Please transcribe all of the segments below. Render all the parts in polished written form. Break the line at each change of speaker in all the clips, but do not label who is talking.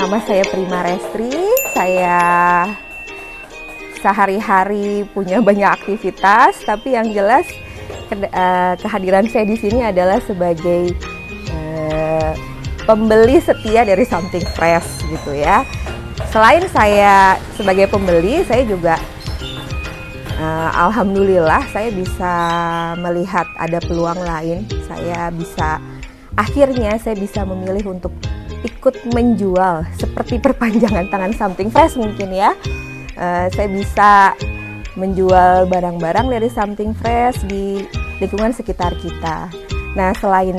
nama saya Prima Restri. Saya sehari-hari punya banyak aktivitas, tapi yang jelas kehadiran saya di sini adalah sebagai pembeli setia dari Something Fresh gitu ya. Selain saya sebagai pembeli, saya juga alhamdulillah saya bisa melihat ada peluang lain. Akhirnya saya bisa memilih untuk ikut menjual seperti perpanjangan tangan Something Fresh mungkin ya. Saya bisa menjual barang-barang dari Something Fresh di lingkungan sekitar kita. Nah, selain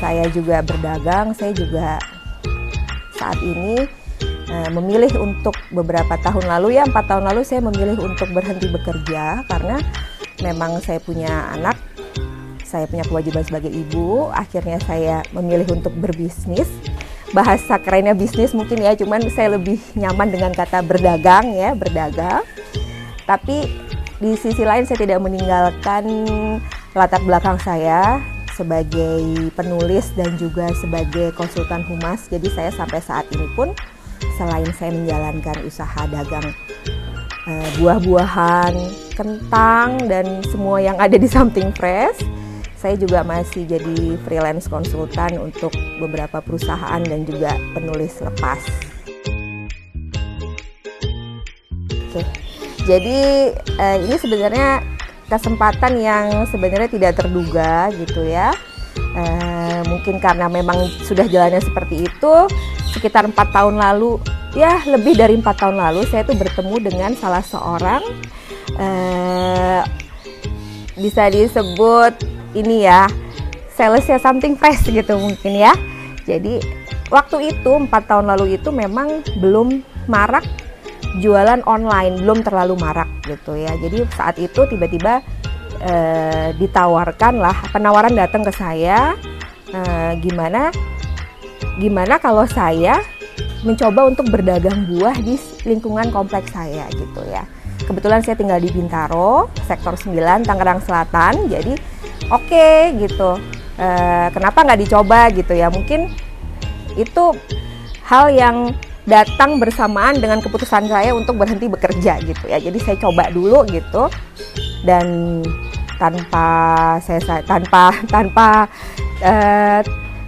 saya juga berdagang, saya juga saat ini memilih untuk beberapa tahun lalu 4 tahun lalu saya memilih untuk berhenti bekerja karena memang saya punya anak, saya punya kewajiban sebagai ibu. Akhirnya saya memilih untuk berbisnis. Bahasa kerennya bisnis mungkin ya, cuman saya lebih nyaman dengan kata berdagang ya, berdagang. Tapi di sisi lain saya tidak meninggalkan latar belakang saya sebagai penulis dan juga sebagai konsultan humas. Jadi saya sampai saat ini pun selain saya menjalankan usaha dagang buah-buahan, kentang dan semua yang ada di Something Fresh, saya juga masih jadi freelance konsultan untuk beberapa perusahaan dan juga penulis lepas. Oke. Jadi ini sebenarnya kesempatan yang sebenarnya tidak terduga gitu ya. Mungkin karena memang sudah jalannya seperti itu, sekitar 4 tahun lalu, ya lebih dari 4 tahun lalu, saya tuh bertemu dengan salah seorang bisa disebut ini ya, salesnya Something Fresh gitu mungkin ya. Jadi waktu itu 4 tahun lalu itu memang belum marak jualan online, belum terlalu marak gitu ya. Jadi saat itu tiba-tiba penawaran datang ke saya, gimana kalau saya mencoba untuk berdagang buah di lingkungan kompleks saya gitu ya. Kebetulan saya tinggal di Bintaro, sektor 9, Tangerang Selatan. Jadi oke gitu, kenapa nggak dicoba gitu ya. Mungkin itu hal yang datang bersamaan dengan keputusan saya untuk berhenti bekerja gitu ya. Jadi saya coba dulu gitu, dan tanpa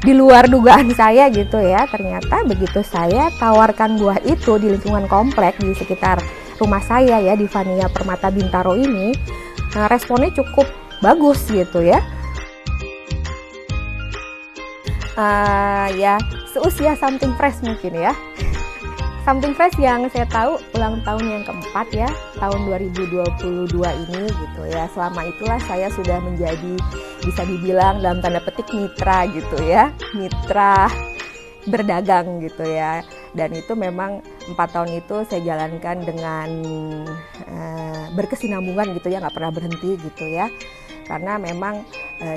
di luar dugaan saya gitu ya, ternyata begitu saya tawarkan buah itu di lingkungan komplek di sekitar rumah saya ya, di Vania Permata Bintaro ini, responnya cukup bagus gitu ya. Ya seusia Something Fresh mungkin ya. Something Fresh yang saya tahu ulang tahun yang keempat ya, tahun 2022 ini gitu ya. Selama itulah saya sudah menjadi, bisa dibilang dalam tanda petik, mitra gitu ya, mitra berdagang gitu ya. Dan itu memang 4 tahun itu saya jalankan dengan berkesinambungan gitu ya, nggak pernah berhenti gitu ya. Karena memang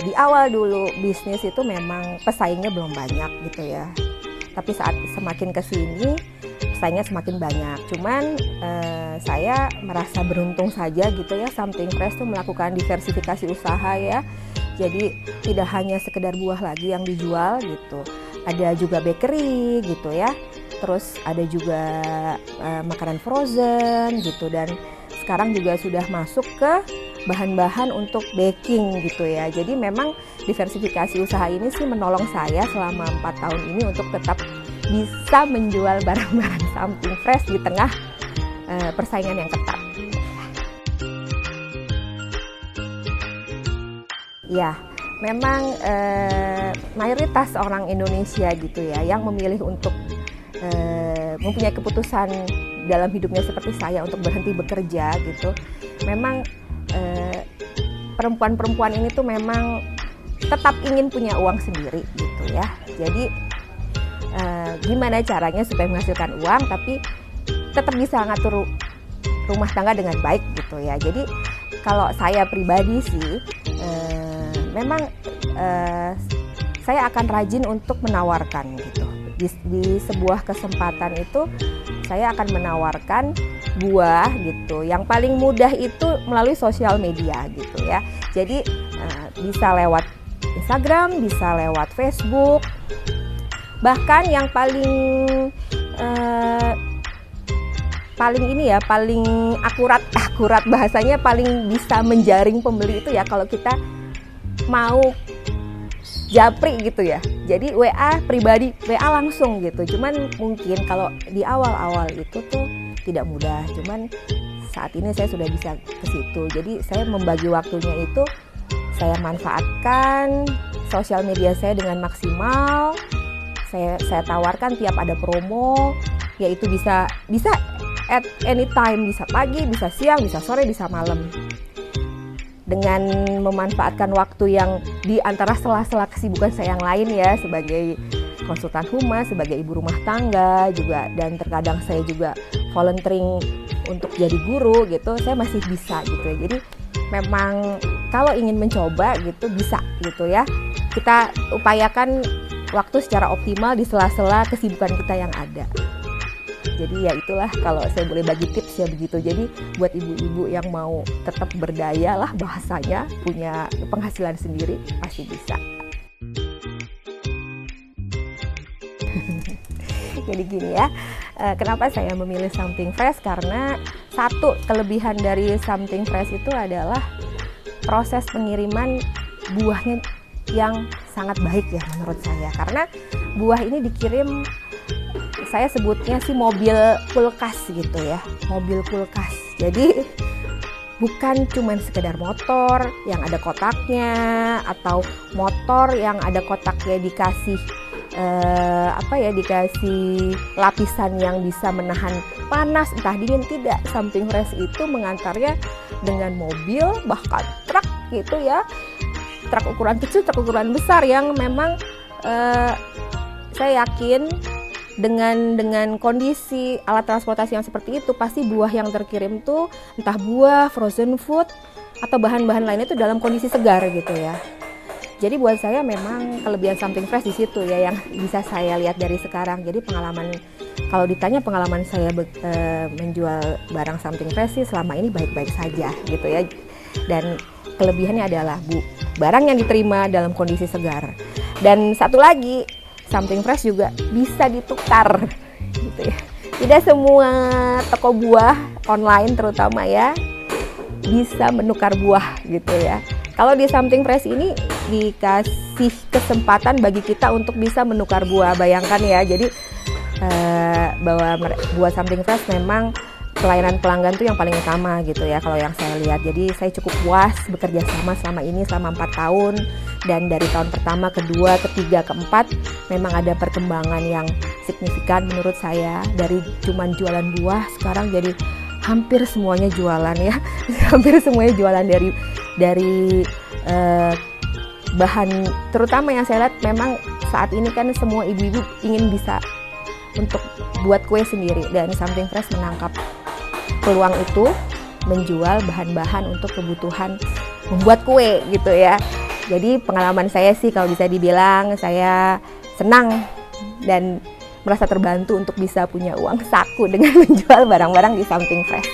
di awal dulu bisnis itu memang pesaingnya belum banyak gitu ya. Tapi saat semakin kesini pesaingnya semakin banyak. Cuman saya merasa beruntung saja gitu ya, Something Fresh tuh melakukan diversifikasi usaha ya. Jadi tidak hanya sekedar buah lagi yang dijual gitu. Ada juga bakery gitu ya. Terus ada juga makanan frozen gitu, dan sekarang juga sudah masuk ke bahan-bahan untuk baking gitu ya. Jadi memang diversifikasi usaha ini sih menolong saya selama 4 tahun ini untuk tetap bisa menjual barang-barang Something Fresh di tengah persaingan yang ketat. Ya, memang mayoritas orang Indonesia gitu ya yang memilih untuk mempunyai keputusan dalam hidupnya seperti saya untuk berhenti bekerja gitu. Memang perempuan-perempuan ini tuh memang tetap ingin punya uang sendiri gitu ya. Jadi gimana caranya supaya menghasilkan uang tapi tetap bisa ngatur rumah tangga dengan baik gitu ya. Jadi kalau saya pribadi sih memang saya akan rajin untuk menawarkan gitu. Di sebuah kesempatan itu saya akan menawarkan buah gitu. Yang paling mudah itu melalui sosial media gitu ya. Jadi bisa lewat Instagram, bisa lewat Facebook, Bahkan yang paling akurat bahasanya, paling bisa menjaring pembeli itu ya kalau kita mau japri gitu ya. Jadi WA pribadi, WA langsung gitu. Cuman mungkin kalau di awal-awal itu tuh tidak mudah. Cuman saat ini saya sudah bisa ke situ. Jadi saya membagi waktunya itu, saya manfaatkan sosial media saya dengan maksimal. Saya tawarkan tiap ada promo, yaitu bisa at any time, bisa pagi, bisa siang, bisa sore, bisa malam. Dengan memanfaatkan waktu yang di antara sela-sela kesibukan saya yang lain ya, sebagai konsultan humas, sebagai ibu rumah tangga juga, dan terkadang saya juga volunteering untuk jadi guru gitu, saya masih bisa gitu ya. Jadi memang kalau ingin mencoba gitu bisa gitu ya. Kita upayakan waktu secara optimal di sela-sela kesibukan kita yang ada. Jadi ya itulah kalau saya boleh bagi tips ya begitu. Jadi buat ibu-ibu yang mau tetap berdaya lah bahasanya, punya penghasilan sendiri, pasti bisa. Jadi gini ya, kenapa saya memilih Something Fresh? Karena satu kelebihan dari Something Fresh itu adalah proses pengiriman buahnya yang sangat baik ya menurut saya. Karena buah ini dikirim, saya sebutnya sih mobil kulkas gitu ya, mobil kulkas. Jadi bukan cuma sekedar motor yang ada kotaknya, atau motor yang ada kotaknya dikasih dikasih lapisan yang bisa menahan panas entah dingin. Tidak, Something Fresh itu mengantarnya dengan mobil, bahkan truk gitu ya, truk ukuran kecil, truk ukuran besar, yang memang saya yakin dengan kondisi alat transportasi yang seperti itu, pasti buah yang terkirim tuh entah buah, frozen food, atau bahan-bahan lainnya itu dalam kondisi segar gitu ya. Jadi buat saya memang kelebihan Something Fresh di situ ya, yang bisa saya lihat dari sekarang. Jadi kalau ditanya pengalaman saya menjual barang Something Fresh sih selama ini baik-baik saja gitu ya. Dan kelebihannya adalah barang yang diterima dalam kondisi segar. Dan satu lagi, Something Fresh juga bisa ditukar gitu ya. Tidak semua toko buah online terutama ya bisa menukar buah gitu ya. Kalau di Something Fresh ini dikasih kesempatan bagi kita untuk bisa menukar buah. Bayangkan ya, jadi bahwa buah Something Fresh memang pelayanan pelanggan tuh yang paling utama gitu ya kalau yang saya lihat. Jadi saya cukup puas bekerja sama selama ini, selama 4 tahun. Dan dari tahun pertama, kedua, ketiga, keempat memang ada perkembangan yang signifikan menurut saya. Dari cuman jualan buah sekarang jadi hampir semuanya jualan ya. Hampir semuanya jualan dari bahan, terutama yang saya lihat memang saat ini kan semua ibu-ibu ingin bisa untuk buat kue sendiri, dan Something Fresh menangkap peluang itu, menjual bahan-bahan untuk kebutuhan membuat kue gitu ya. Jadi pengalaman saya sih kalau bisa dibilang saya senang dan merasa terbantu untuk bisa punya uang saku dengan menjual barang-barang di Something Fresh.